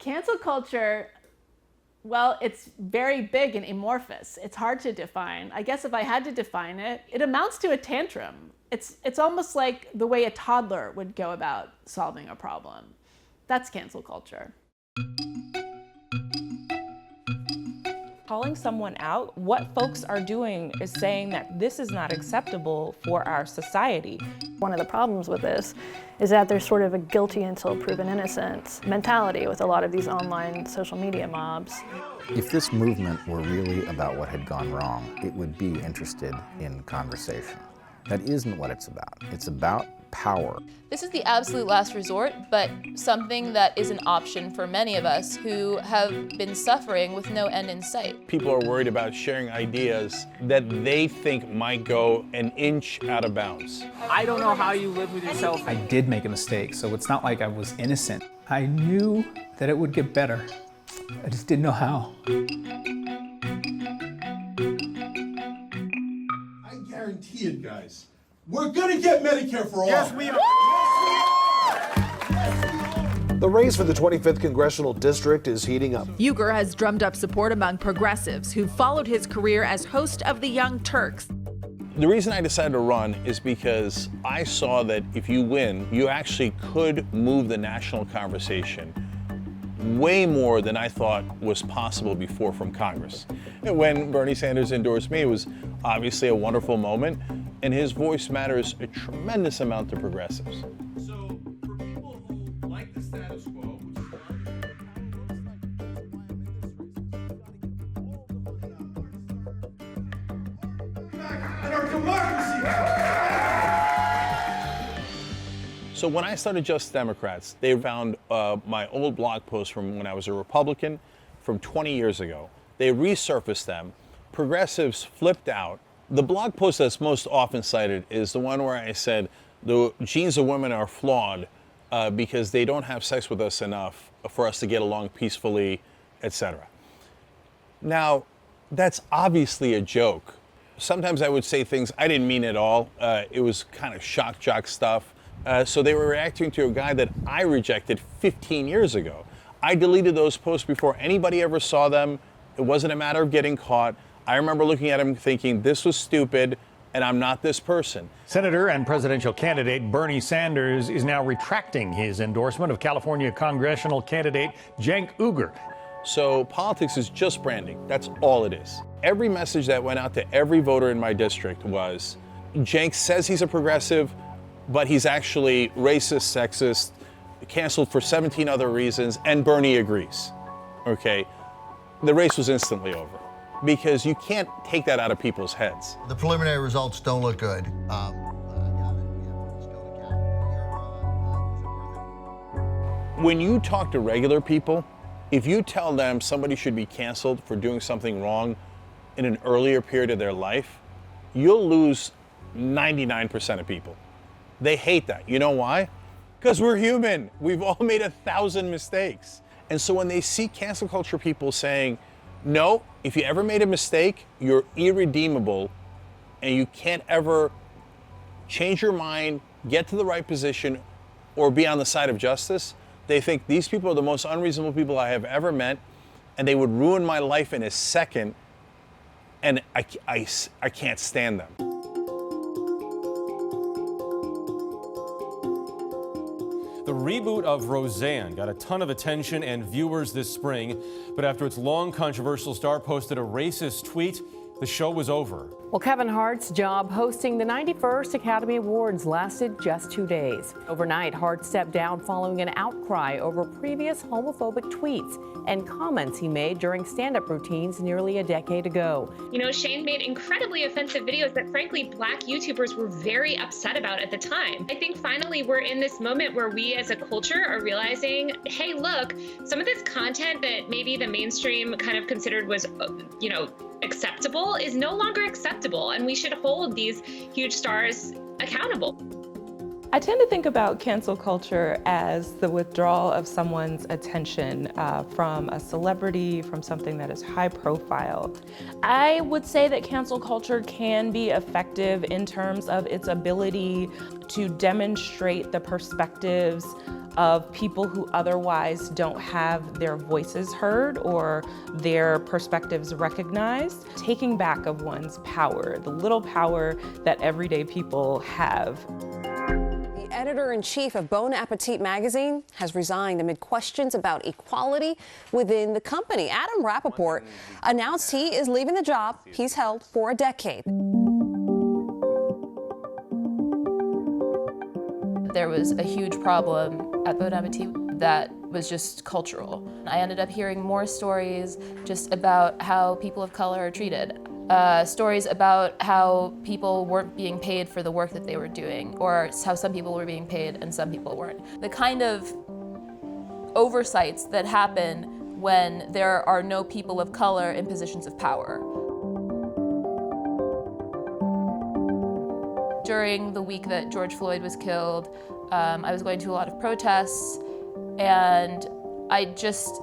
Cancel culture, well, it's very big and amorphous. It's hard to define. I guess if I had to define it, it amounts to a tantrum. It's almost like the way a toddler would go about solving a problem. That's cancel culture. Calling someone out, what folks are doing is saying that this is not acceptable for our society. One of the problems with this is that there's sort of a guilty until proven innocent mentality with a lot of these online social media mobs. If this movement were really about what had gone wrong, it would be interested in conversation. That isn't what it's about. It's about power. This is the absolute last resort, but something that is an option for many of us who have been suffering with no end in sight. People are worried about sharing ideas that they think might go an inch out of bounds. I don't know how you live with yourself. I did make a mistake, so it's not like I was innocent. I knew that it would get better. I just didn't know how. I guarantee it, guys. We're gonna get Medicare for all. Yes, we are. The race for the 25th Congressional District is heating up. UYGUR has drummed up support among progressives who followed his career as host of the Young Turks. The reason I decided to run is because I saw that if you win, you actually could move the national conversation way more than I thought was possible before from Congress. And when Bernie Sanders endorsed me, it was obviously a wonderful moment, and his voice matters a tremendous amount to progressives. So, for people who like the status quo, and our democracy. So when I started Just Democrats, they found my old blog posts from when I was a Republican from 20 years ago. They resurfaced them. Progressives flipped out. The blog post that's most often cited is the one where I said the genes of women are flawed because they don't have sex with us enough for us to get along peacefully, etc. Now, that's obviously a joke. Sometimes I would say things I didn't mean at all. It was kind of shock jock stuff. So they were reacting to a guy that I rejected 15 years ago. I deleted those posts before anybody ever saw them. It wasn't a matter of getting caught. I remember looking at him thinking, this was stupid, and I'm not this person. Senator and presidential candidate Bernie Sanders is now retracting his endorsement of California congressional candidate CENK UYGUR. So politics is just branding. That's all it is. Every message that went out to every voter in my district was, CENK says he's a progressive, but he's actually racist, sexist, canceled for 17 other reasons, and Bernie agrees. Okay? The race was instantly over because you can't take that out of people's heads. The preliminary results don't look good. When you talk to regular people, if you tell them somebody should be canceled for doing something wrong in an earlier period of their life, you'll lose 99% of people. They hate that. You know why? Because we're human. We've all made 1,000 mistakes. And so when they see cancel culture people saying, no, if you ever made a mistake, you're irredeemable and you can't ever change your mind, get to the right position, or be on the side of justice, they think these people are the most unreasonable people I have ever met, and they would ruin my life in a second, and I can't stand them. The reboot of Roseanne got a ton of attention and viewers this spring, but after its long controversial star posted a racist tweet, the show was over. Well, Kevin Hart's job hosting the 91st Academy Awards lasted just 2 days. Overnight, Hart stepped down following an outcry over previous homophobic tweets and comments he made during stand-up routines nearly a decade ago. You know, Shane made incredibly offensive videos that, frankly, Black YouTubers were very upset about at the time. I think finally we're in this moment where we as a culture are realizing, hey, look, some of this content that maybe the mainstream kind of considered was, you know, acceptable is no longer acceptable, and we should hold these huge stars accountable. I tend to think about cancel culture as the withdrawal of someone's attention from a celebrity, from something that is high profile. I would say that cancel culture can be effective in terms of its ability to demonstrate the perspectives of people who otherwise don't have their voices heard or their perspectives recognized. Taking back of one's power, the little power that everyday people have. The editor-in-chief of Bon Appetit magazine has resigned amid questions about equality within the company. Adam Rappaport announced he is leaving the job he's held for a decade. There was a huge problem at Bon Appetit that was just cultural. I ended up hearing more stories just about how people of color are treated. Stories about how people weren't being paid for the work that they were doing, or how some people were being paid and some people weren't. The kind of oversights that happen when there are no people of color in positions of power. During the week that George Floyd was killed, I was going to a lot of protests, and I just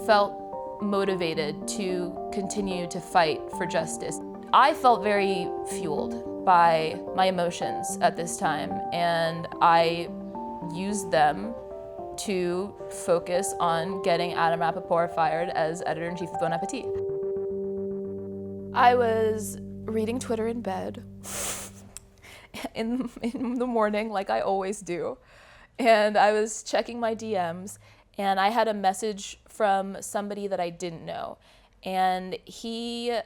felt motivated to continue to fight for justice. I felt very fueled by my emotions at this time, and I used them to focus on getting Adam Rappaport fired as editor-in-chief of Bon Appetit. I was reading Twitter in bed in the morning, like I always do, and I was checking my DMs, and I had a message from somebody that I didn't know, and he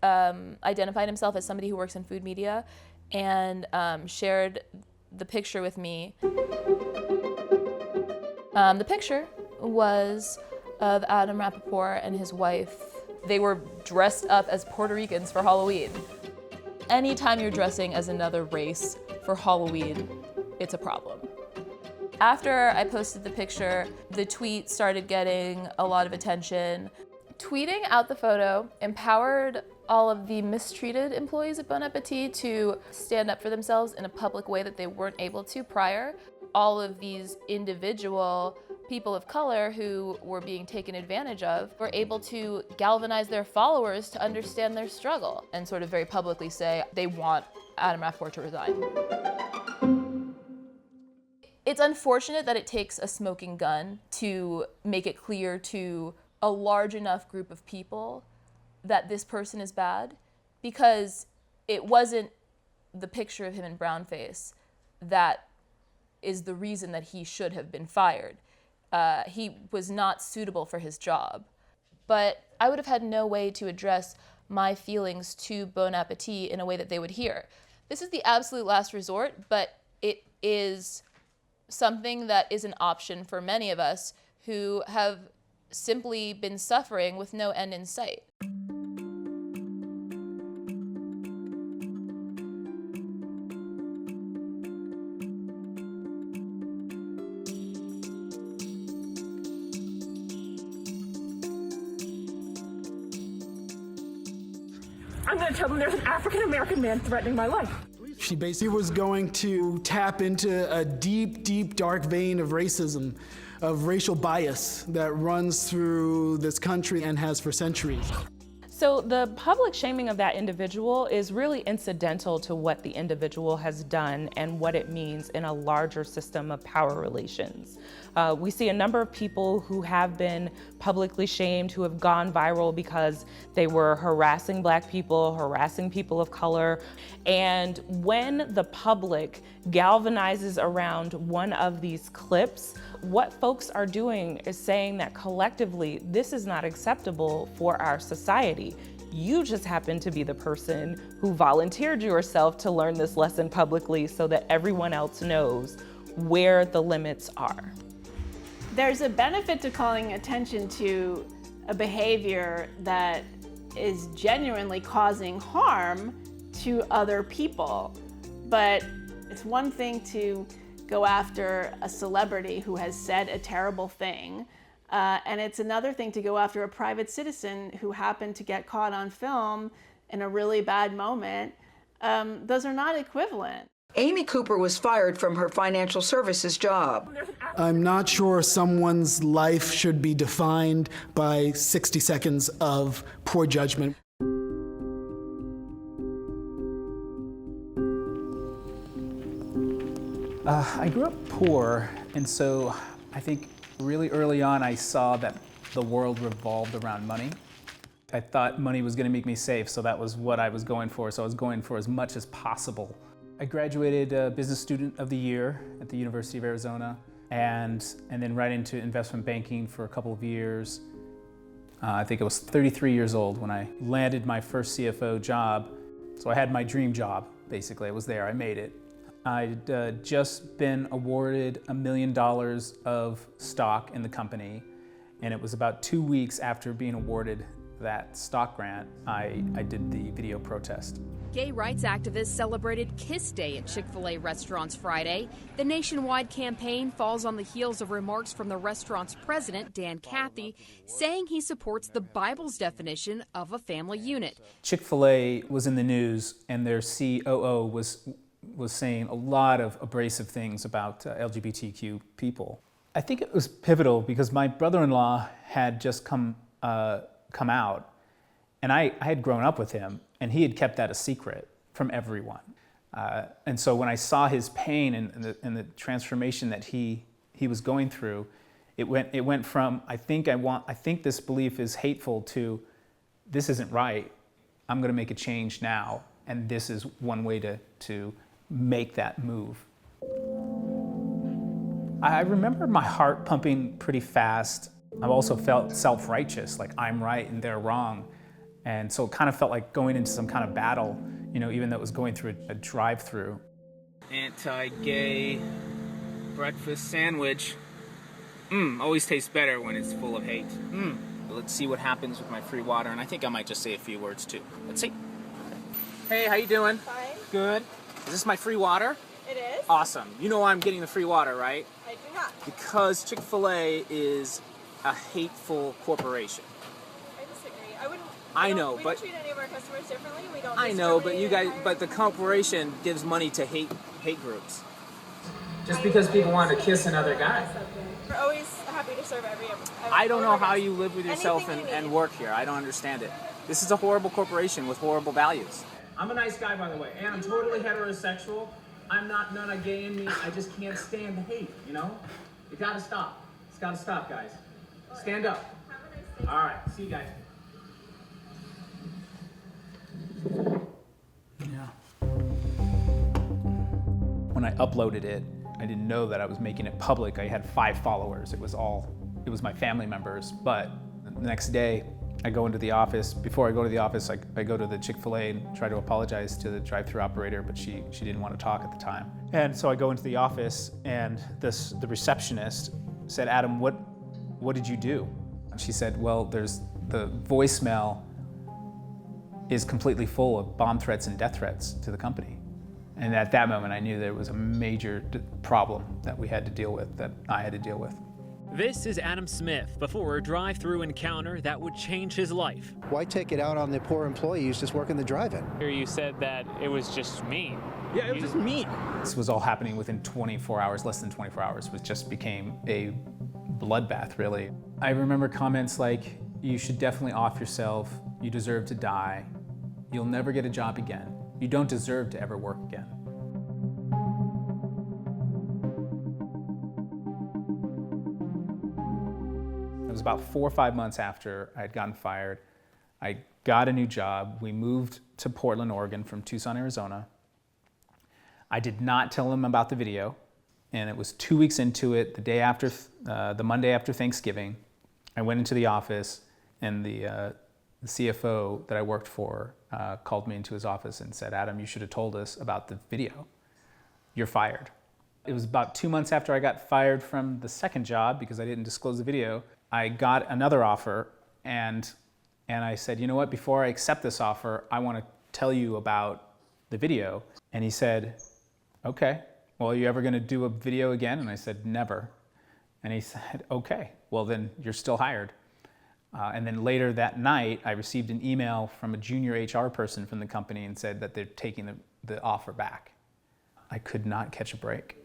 identified himself as somebody who works in food media, and shared the picture with me. The picture was of Adam Rappaport and his wife. They were dressed up as Puerto Ricans for Halloween. Anytime you're dressing as another race for Halloween, it's a problem. After I posted the picture, the tweet started getting a lot of attention. Tweeting out the photo empowered all of the mistreated employees at Bon Appetit to stand up for themselves in a public way that they weren't able to prior. All of these individual people of color who were being taken advantage of were able to galvanize their followers to understand their struggle and sort of very publicly say they want Adam Rappaport to resign. It's unfortunate that it takes a smoking gun to make it clear to a large enough group of people that this person is bad, because it wasn't the picture of him in brownface that is the reason that he should have been fired. He was not suitable for his job. But I would have had no way to address my feelings to Bon Appetit in a way that they would hear. This is the absolute last resort, but it is something that is an option for many of us who have simply been suffering with no end in sight. I'm going to tell them there's an African-American man threatening my life. She basically was going to tap into a deep, deep, dark vein of racism, of racial bias that runs through this country and has for centuries. So the public shaming of that individual is really incidental to what the individual has done and what it means in a larger system of power relations. We see a number of people who have been publicly shamed, who have gone viral because they were harassing Black people, harassing people of color. And when the public galvanizes around one of these clips, what folks are doing is saying that collectively, this is not acceptable for our society. You just happen to be the person who volunteered yourself to learn this lesson publicly so that everyone else knows where the limits are. There's a benefit to calling attention to a behavior that is genuinely causing harm to other people. But it's one thing to go after a celebrity who has said a terrible thing, and it's another thing to go after a private citizen who happened to get caught on film in a really bad moment. Those are not equivalent. Amy Cooper was fired from her financial services job. I'm not sure someone's life should be defined by 60 seconds of poor judgment. I grew up poor, and so I think really early on I saw that the world revolved around money. I thought money was going to make me safe, so that was what I was going for. So I was going for as much as possible. I graduated Business Student of the Year at the University of Arizona, and then right into investment banking for a couple of years. I think I was 33 years old when I landed my first CFO job. So I had my dream job, basically. I was there, I made it. I'd just been awarded $1 million of stock in the company, and it was about 2 weeks after being awarded that stock grant, I did the video protest. Gay rights activists celebrated Kiss Day at Chick-fil-A restaurants Friday. The nationwide campaign falls on the heels of remarks from the restaurant's president, Dan Cathy, saying he supports the Bible's definition of a family unit. Chick-fil-A was in the news, and their COO was saying a lot of abrasive things about LGBTQ people. I think it was pivotal because my brother-in-law had just come out, and I had grown up with him, and he had kept that a secret from everyone. And so when I saw his pain and the transformation that he was going through, it went from I think this belief is hateful to this isn't right. I'm going to make a change now, and this is one way to make that move. I remember my heart pumping pretty fast. I also felt self-righteous, like I'm right and they're wrong. And so it kind of felt like going into some kind of battle, even though it was going through a drive-through. Anti-gay breakfast sandwich. Always tastes better when it's full of hate. Let's see what happens with my free water, and I think I might just say a few words too. Let's see. Hey, how you doing? Fine. Good. Is this my free water? It is. Awesome. You know why I'm getting the free water, right? I do not. Because Chick-fil-A is a hateful corporation. I disagree. I know, we but don't treat any of our customers differently. We don't. I know, but but the corporation gives money to hate groups. Just because people want to kiss another guy. We're always happy to serve every I don't know how you live with yourself Anything and work here. I don't understand it. This is a horrible corporation with horrible values. I'm a nice guy, by the way, and I'm totally heterosexual. I'm not none of gay in me. I just can't stand the hate, You gotta stop. It's gotta stop, guys. Stand up. All right, see you guys. Yeah. When I uploaded it, I didn't know that I was making it public. I had 5 followers. It was my family members. But the next day, I go into the office. Before I go to the office, I go to the Chick-fil-A and try to apologize to the drive-thru operator, but she didn't want to talk at the time. And so I go into the office, and the receptionist said, "Adam, what did you do?" And she said, "Well, there's the voicemail is completely full of bomb threats and death threats to the company." And at that moment, I knew there was a major problem that we had to deal with, that I had to deal with. This is Adam Smith before a drive-through encounter that would change his life. Why take it out on the poor employees just working the drive-in? Here you said that it was just mean. Yeah, it was just mean. This was all happening within 24 hours, less than 24 hours. It just became a bloodbath, really. I remember comments like, "You should definitely off yourself. You deserve to die. You'll never get a job again. You don't deserve to ever work again." It was about 4 or 5 months after I had gotten fired. I got a new job. We moved to Portland, Oregon from Tucson, Arizona. I did not tell them about the video, and it was 2 weeks into it, the Monday after Thanksgiving. I went into the office, and the CFO that I worked for called me into his office and said, "Adam, you should have told us about the video. You're fired." It was about 2 months after I got fired from the second job because I didn't disclose the video. I got another offer, and I said, "You know what, before I accept this offer, I want to tell you about the video." And he said, "Okay, well, are you ever going to do a video again?" And I said, "Never." And he said, "Okay, well then you're still hired." And then later that night, I received an email from a junior HR person from the company and said that they're taking the offer back. I could not catch a break.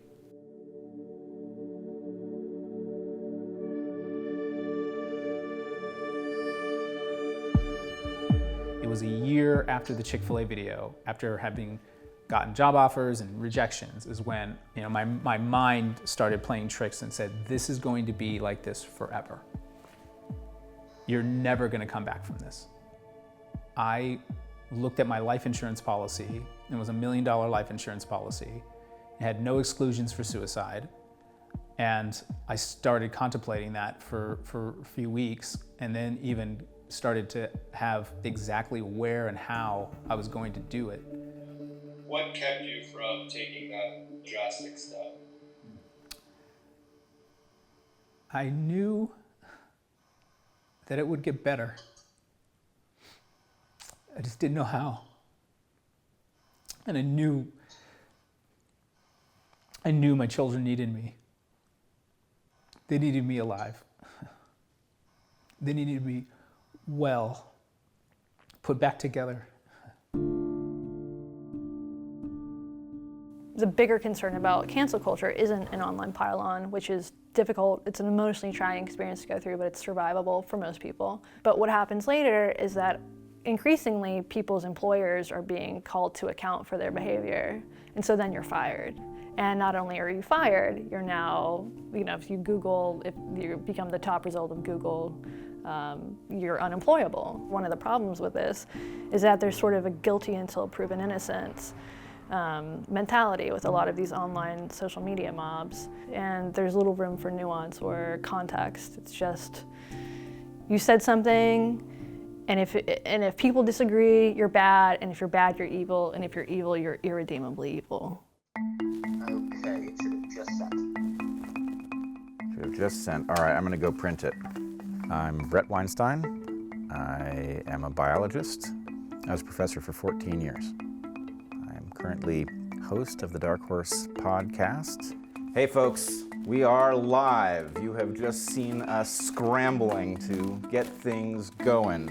It was a year after the Chick-fil-A video, after having gotten job offers and rejections is when, you know, my mind started playing tricks and said, this is going to be like this forever. You're never going to come back from this. I looked at my life insurance policy. It was $1 million life insurance policy. It had no exclusions for suicide. And I started contemplating that for a few weeks, and then even started to have exactly where and how I was going to do it. What kept you from taking that drastic step? I knew that it would get better. I just didn't know how. And I knew my children needed me. They needed me alive. They needed me well, put back together. The bigger concern about cancel culture isn't an online pile-on, which is difficult. It's an emotionally trying experience to go through, but it's survivable for most people. But what happens later is that increasingly people's employers are being called to account for their behavior. And so then you're fired. And not only are you fired, you're now, you know, if you become the top result of Google, you're unemployable. One of the problems with this is that there's sort of a guilty until proven innocent mentality with a lot of these online social media mobs. And there's little room for nuance or context. It's just, you said something, and if people disagree, you're bad, and if you're bad, you're evil, and if you're evil, you're irredeemably evil. Okay, it should have just sent. Should have just sent. All right, I'm going to go print it. I'm Brett Weinstein. I am a biologist. I was a professor for 14 years. I'm currently host of the Dark Horse podcast. Hey folks, we are live. You have just seen us scrambling to get things going.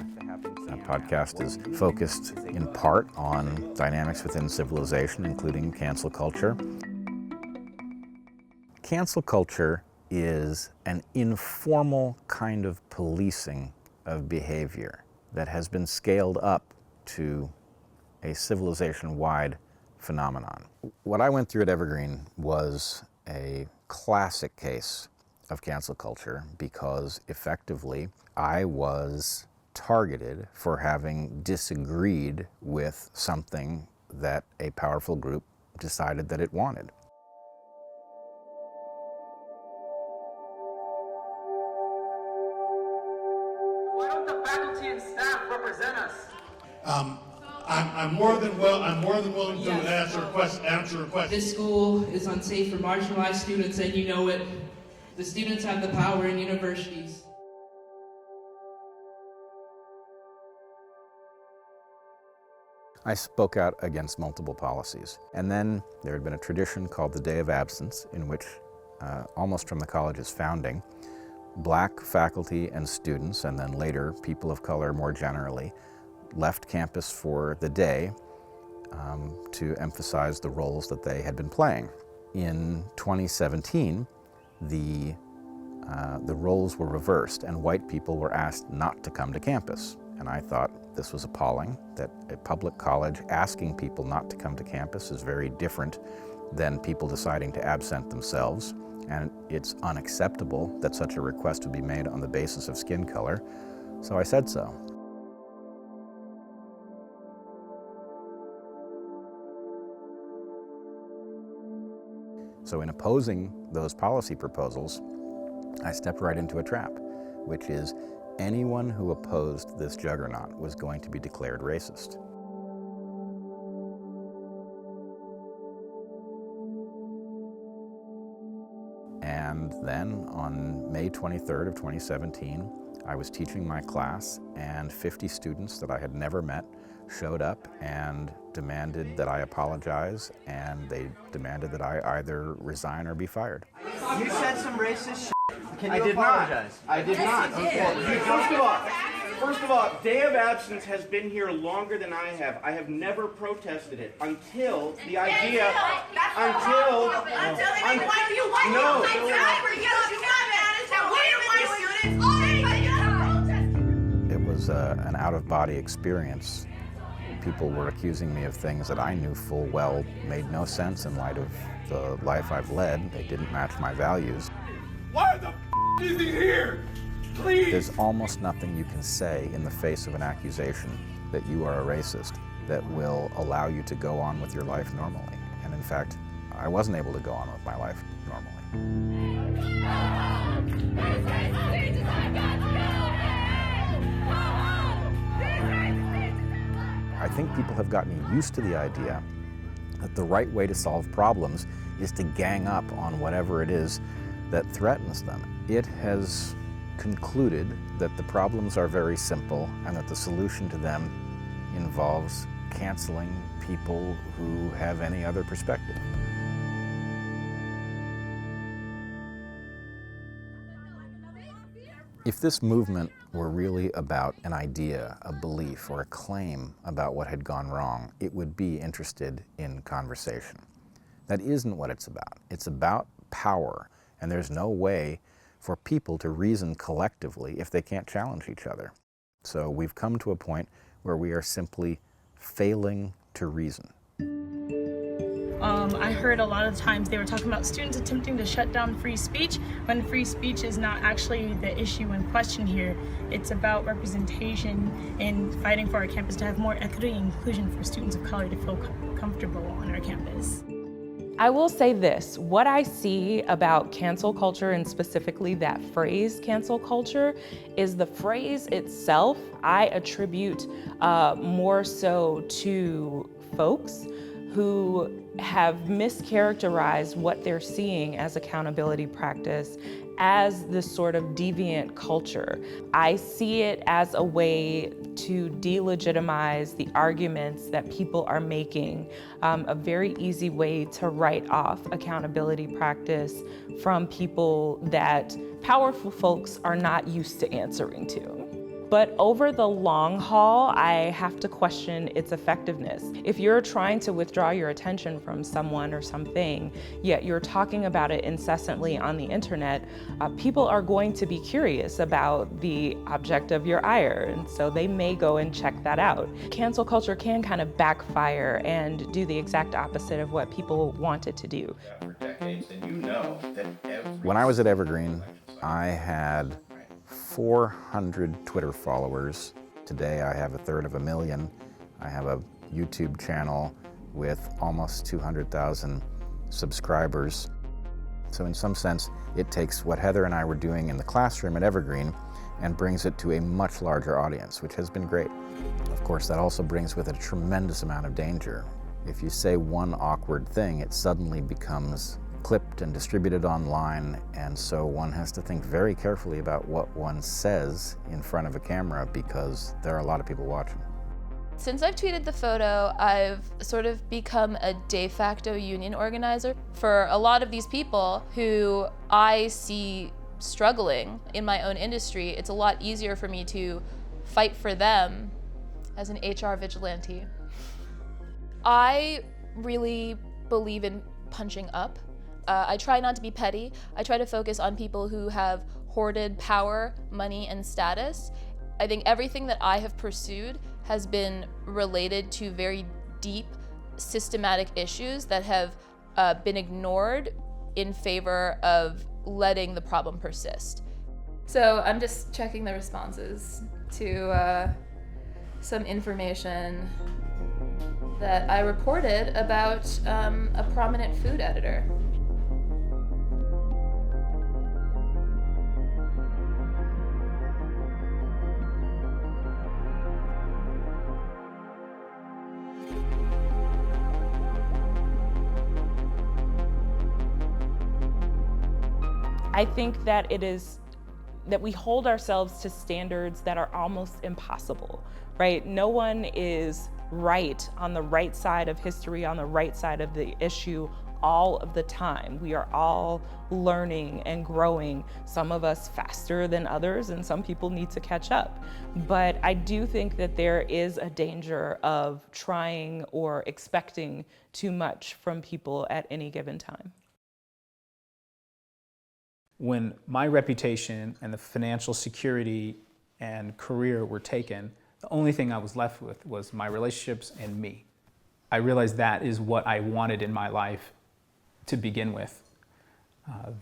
That podcast is focused in part on dynamics within civilization, including cancel culture. Cancel culture is an informal kind of policing of behavior that has been scaled up to a civilization-wide phenomenon. What I went through at Evergreen was a classic case of cancel culture because effectively I was targeted for having disagreed with something that a powerful group decided that it wanted. Why don't the faculty and staff represent us? I'm more than willing to answer a question. This school is unsafe for marginalized students, and you know it. The students have the power in universities. I spoke out against multiple policies. And then there had been a tradition called the Day of Absence, in which, almost from the college's founding, Black faculty and students, and then later people of color more generally, left campus for the day to emphasize the roles that they had been playing. In 2017, the roles were reversed and white people were asked not to come to campus. And I thought this was appalling, that a public college asking people not to come to campus is very different than people deciding to absent themselves. And it's unacceptable that such a request would be made on the basis of skin color. So I said so. So in opposing those policy proposals, I stepped right into a trap, which is anyone who opposed this juggernaut was going to be declared racist. And then on May 23rd of 2017, I was teaching my class, and 50 students that I had never met showed up and demanded that I apologize, and they demanded that I either resign or be fired. You said some racist shit. Can you apologize? I did not. Okay. First of all, Day of Absence has been here longer than I have. I have never protested it until the idea. Until they make fun of you. Why no. You It was an out-of-body experience people were accusing me of things that I knew full well made no sense in light of the life I've led. They didn't match my values. Why the is he here? Please! There's almost nothing you can say in the face of an accusation that you are a racist that will allow you to go on with your life normally. And in fact, I wasn't able to go on with my life normally. I think people have gotten used to the idea that the right way to solve problems is to gang up on whatever it is that threatens them. It has concluded that the problems are very simple and that the solution to them involves canceling people who have any other perspective. If this movement were really about an idea, a belief, or a claim about what had gone wrong, it would be interested in conversation. That isn't what it's about. It's about power, and there's no way for people to reason collectively if they can't challenge each other. So we've come to a point where we are simply failing to reason. I heard a lot of times they were talking about students attempting to shut down free speech when free speech is not actually the issue in question here. It's about representation and fighting for our campus to have more equity and inclusion for students of color to feel comfortable on our campus. I will say this, what I see about cancel culture, and specifically that phrase cancel culture, is the phrase itself I attribute more so to folks who have mischaracterized what they're seeing as accountability practice as this sort of deviant culture. I see it as a way to delegitimize the arguments that people are making, a very easy way to write off accountability practice from people that powerful folks are not used to answering to. But over the long haul, I have to question its effectiveness. If you're trying to withdraw your attention from someone or something, yet you're talking about it incessantly on the internet, people are going to be curious about the object of your ire, and so they may go and check that out. Cancel culture can kind of backfire and do the exact opposite of what people want it to do. For decades, and you know that when I was at Evergreen, I had 400 Twitter followers. Today I have 1/3 I have a YouTube channel with almost 200,000 subscribers. So in some sense, it takes what Heather and I were doing in the classroom at Evergreen and brings it to a much larger audience, which has been great. Of course, that also brings with it a tremendous amount of danger. If you say one awkward thing, it suddenly becomes clipped and distributed online, and so one has to think very carefully about what one says in front of a camera because there are a lot of people watching. Since I've tweeted the photo, I've sort of become a de facto union organizer for a lot of these people who I see struggling in my own industry. It's a lot easier for me to fight for them as an HR vigilante. I really believe in punching up. I try not to be petty. I try to focus on people who have hoarded power, money, and status. I think everything that I have pursued has been related to very deep, systematic issues that have been ignored in favor of letting the problem persist. So I'm just checking the responses to some information that I reported about a prominent food editor. I think that it is that we hold ourselves to standards that are almost impossible, right? No one is right on the right side of history, on the right side of the issue all of the time. We are all learning and growing, some of us faster than others, and some people need to catch up. But I do think that there is a danger of trying or expecting too much from people at any given time. When my reputation and the financial security and career were taken, The only thing I was left with was my relationships and me. I realized that is what I wanted in my life to begin with.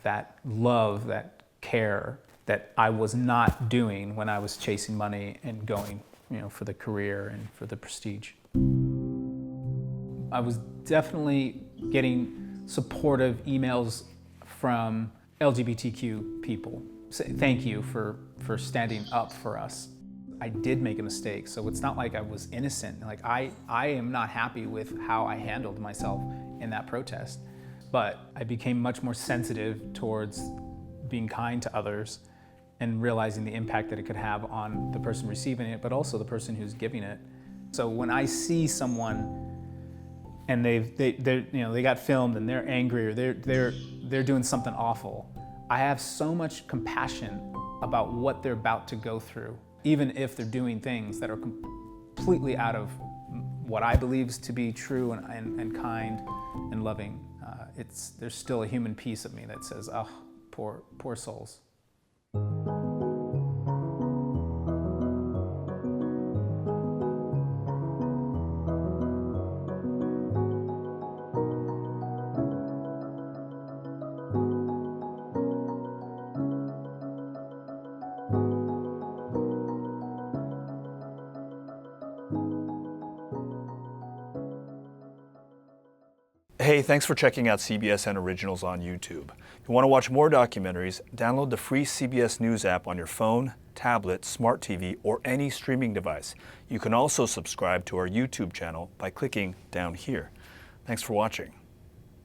That love, that care that I was not doing when I was chasing money and going, for the career and for the prestige. I was definitely getting supportive emails from LGBTQ people. Say, thank you for standing up for us. I did make a mistake, so it's not like I was innocent. Like I am not happy with how I handled myself in that protest, but I became much more sensitive towards being kind to others and realizing the impact that it could have on the person receiving it, but also the person who's giving it. So when I see someone and they got filmed and they're angry or they're doing something awful, I have so much compassion about what they're about to go through, even if they're doing things that are completely out of what I believe to be true and kind and loving. There's still a human piece of me that says, oh, poor souls. Hey, thanks for checking out CBSN Originals on YouTube. If you want to watch more documentaries, download the free CBS News app on your phone, tablet, smart TV, or any streaming device. You can also subscribe to our YouTube channel by clicking down here. Thanks for watching.